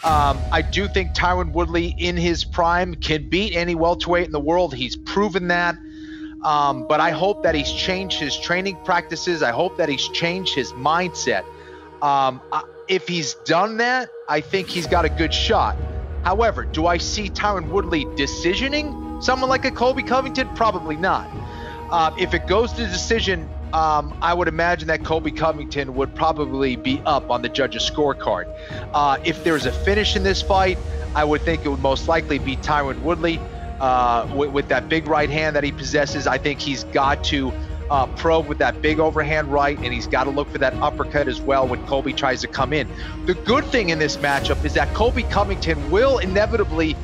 I do think Tyron Woodley in his prime can beat any welterweight in the world. He's proven that. But I hope that he's changed his training practices. I hope that he's changed his mindset. If he's done that, I think he's got a good shot. However, do I see Tyron Woodley decisioning someone like a Colby Covington? Probably not. If it goes to decision, I would imagine that Colby Covington would probably be up on the judge's scorecard. If there's a finish in this fight, I would think it would most likely be Tyron Woodley with that big right hand that he possesses. I think he's got to probe with that big overhand right, and he's got to look for that uppercut as well when Colby tries to come in. The good thing in this matchup is that Colby Covington will inevitably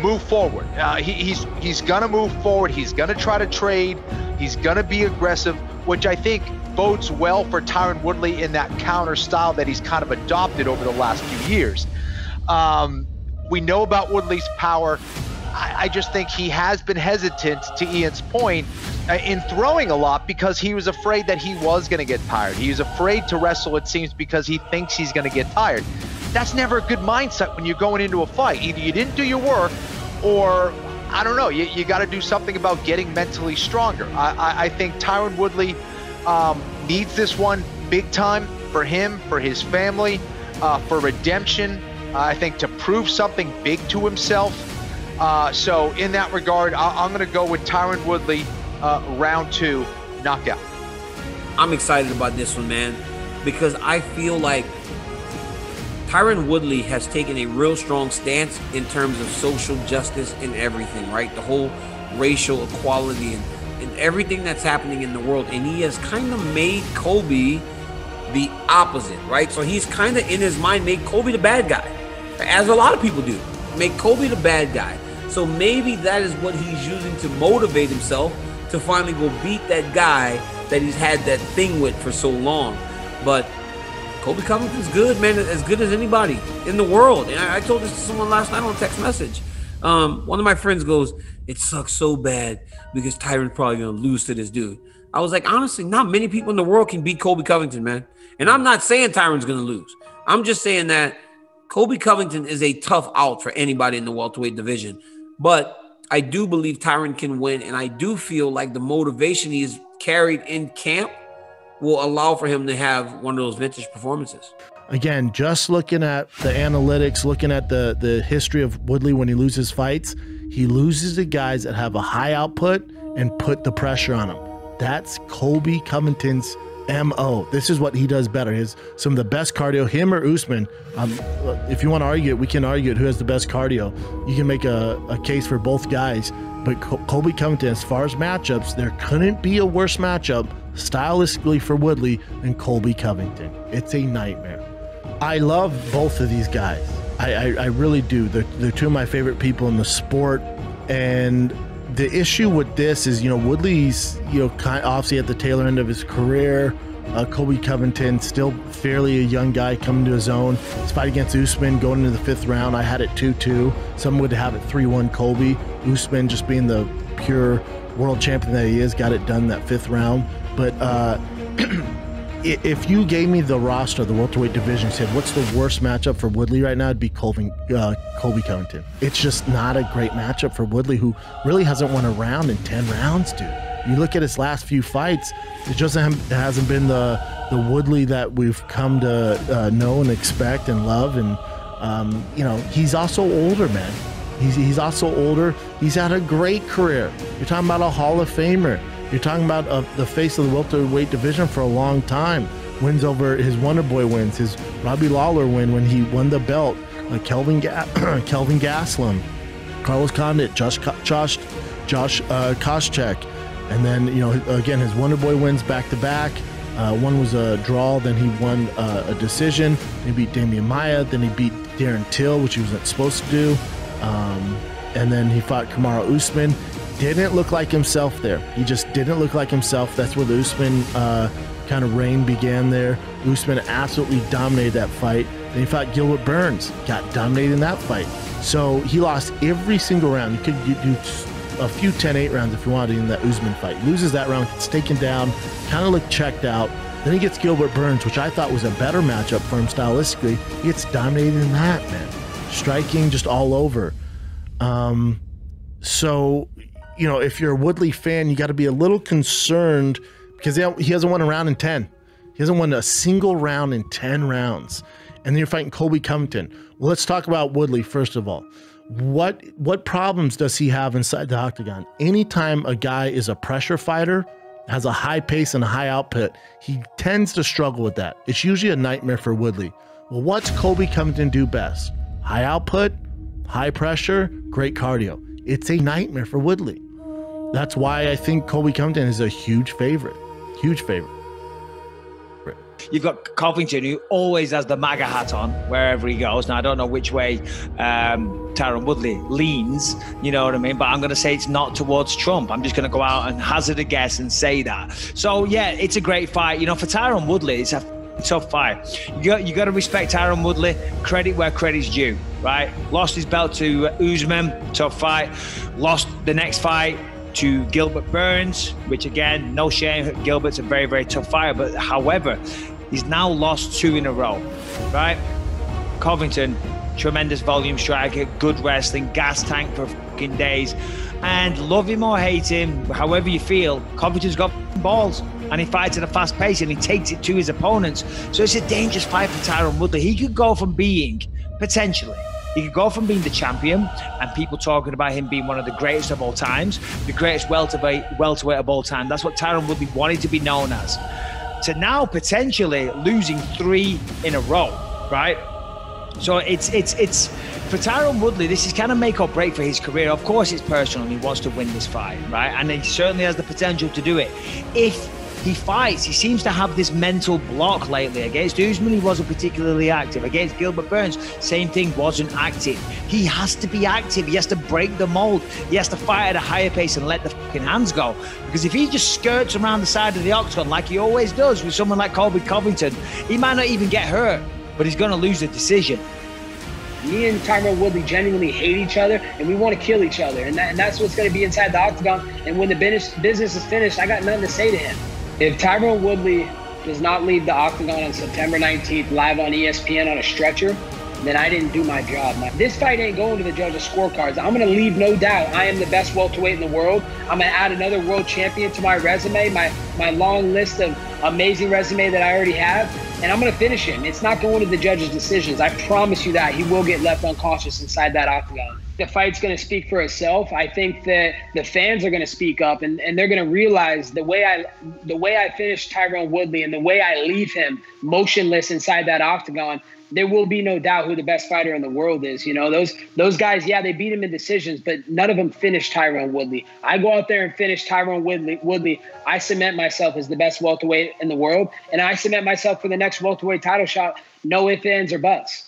move forward. He's gonna move forward. He's gonna try to trade. He's gonna be aggressive, which I think bodes well for Tyron Woodley in that counter style that he's kind of adopted over the last few years. We know about Woodley's power. I just think he has been hesitant, to Ian's point, in throwing a lot because he was afraid that he was going to get tired. He was afraid to wrestle, it seems, because he thinks he's going to get tired. That's never a good mindset when you're going into a fight. Either you didn't do your work, or, I don't know, you got to do something about getting mentally stronger. I think Tyron Woodley needs this one big time for him, for his family, for redemption. I think to prove something big to himself. So in that regard, I'm going to go with Tyron Woodley, round 2 knockout. I'm excited about this one, man, because I feel like Tyron Woodley has taken a real strong stance in terms of social justice and everything, right? The whole racial equality and everything that's happening in the world. And he has kind of made Colby the opposite, right? So he's kind of in his mind made Colby the bad guy, as a lot of people do. Make Colby the bad guy. So maybe that is what he's using to motivate himself to finally go beat that guy that he's had that thing with for so long. But Colby Covington's good, man, as good as anybody in the world. And I told this to someone last night on a text message. One of my friends goes, "It sucks so bad because Tyron's probably going to lose to this dude." I was like, honestly, not many people in the world can beat Colby Covington, man. And I'm not saying Tyron's going to lose. I'm just saying that Colby Covington is a tough out for anybody in the welterweight division. But I do believe Tyron can win, and I do feel like the motivation he's carried in camp will allow for him to have one of those vintage performances. Again, just looking at the analytics, looking at the history of Woodley when he loses fights, he loses to guys that have a high output and put the pressure on him. That's Colby Covington's MO. This is what he does better. He has some of the best cardio, him or Usman. If you want to argue it, we can argue it, who has the best cardio. You can make a case for both guys, but Colby Covington, as far as matchups, there couldn't be a worse matchup stylistically for Woodley than Colby Covington. It's a nightmare. I love both of these guys. I really do. They're two of my favorite people in the sport, and the issue with this is, Woodley's, obviously at the tail end of his career. Colby Covington, still fairly a young guy coming to his own. His fight against Usman going into the 5th round, I had it 2-2. Some would have it 3-1 Colby. Usman, just being the pure world champion that he is, got it done that 5th round. But if you gave me the roster of the welterweight division, said what's the worst matchup for Woodley right now, it'd be Colby Covington. It's just not a great matchup for Woodley, who really hasn't won a round in 10 rounds, dude. You look at his last few fights, it just hasn't been the Woodley that we've come to know and expect and love. And he's also older, man. He's also older. He's had a great career. You're talking about a Hall of Famer. You're talking about the face of the welterweight division for a long time. Wins over his Wonder Boy wins, his Robbie Lawler win when he won the belt, Kelvin Gastelum, Carlos Condit, Josh Koscheck, and then again his Wonder Boy wins back to back. One was a draw, then he won a decision. He beat Damian Maia, then he beat Darren Till, which he wasn't supposed to do, and then he fought Kamaru Usman. Didn't look like himself there. He just didn't look like himself. That's where the Usman kind of reign began there. Usman absolutely dominated that fight. Then he fought Gilbert Burns, got dominated in that fight. So he lost every single round. You could do a few 10-8 rounds if you wanted in that Usman fight. Loses that round, gets taken down, kind of looked checked out. Then he gets Gilbert Burns, which I thought was a better matchup for him stylistically. He gets dominated in that, man. Striking just all over. So, you know, if you're a Woodley fan, you got to be a little concerned because he hasn't won a round in 10. He hasn't won a single round in 10 rounds. And then you're fighting Colby Covington. Well, let's talk about Woodley first of all. What problems does he have inside the octagon? Anytime a guy is a pressure fighter, has a high pace and a high output, he tends to struggle with that. It's usually a nightmare for Woodley. Well, what's Colby Covington do best? High output, high pressure, great cardio. It's a nightmare for Woodley. That's why I think Colby Covington is a huge favorite. Huge favorite. You've got Covington, who always has the MAGA hat on wherever he goes. Now, I don't know which way Tyron Woodley leans, you know what I mean? But I'm going to say it's not towards Trump. I'm just going to go out and hazard a guess and say that. So, yeah, it's a great fight. You know, for Tyron Woodley, it's a tough fight. You got to respect Tyron Woodley. Credit where credit's due, right? Lost his belt to Usman, tough fight. Lost the next fight to Gilbert Burns, which again, no shame. Gilbert's a very, very tough fighter. But however, he's now lost 2 in a row, right? Covington, tremendous volume striker, good wrestling, gas tank for fucking days. And love him or hate him, however you feel, Covington's got balls and he fights at a fast pace and he takes it to his opponents. So it's a dangerous fight for Tyron Woodley. He could go from being, potentially, he could go from being the champion and people talking about him being one of the greatest of all times, the greatest welterweight of all time. That's what Tyron Woodley wanted to be known as. To now potentially losing 3 in a row, right? So it's for Tyron Woodley, this is kind of make or break for his career. Of course, it's personal and he wants to win this fight, right? And he certainly has the potential to do it. If he fights, he seems to have this mental block lately. Against Usman, he wasn't particularly active. Against Gilbert Burns, same thing, wasn't active. He has to be active. He has to break the mold. He has to fight at a higher pace and let the fucking hands go. Because if he just skirts around the side of the octagon like he always does with someone like Colby Covington, he might not even get hurt, but he's going to lose the decision. Me and Tyron Woodley genuinely hate each other, and we want to kill each other. And that's what's going to be inside the octagon. And when the business is finished, I got nothing to say to him. If Tyron Woodley does not leave the octagon on September 19th live on ESPN on a stretcher, then I didn't do my job. This fight ain't going to the judges' scorecards. I'm going to leave no doubt I am the best welterweight in the world. I'm going to add another world champion to my resume, my long list of amazing resume that I already have, and I'm going to finish him. It's not going to the judges' decisions. I promise you that. He will get left unconscious inside that octagon. The fight's going to speak for itself. I think that the fans are going to speak up, and they're going to realize the way I finish Tyron Woodley and the way I leave him motionless inside that octagon, there will be no doubt who the best fighter in the world is. You know, those guys, yeah, they beat him in decisions, but none of them finished Tyron Woodley. I go out there and finish Tyron Woodley. I cement myself as the best welterweight in the world, and I cement myself for the next welterweight title shot. No ifs, ands, or buts.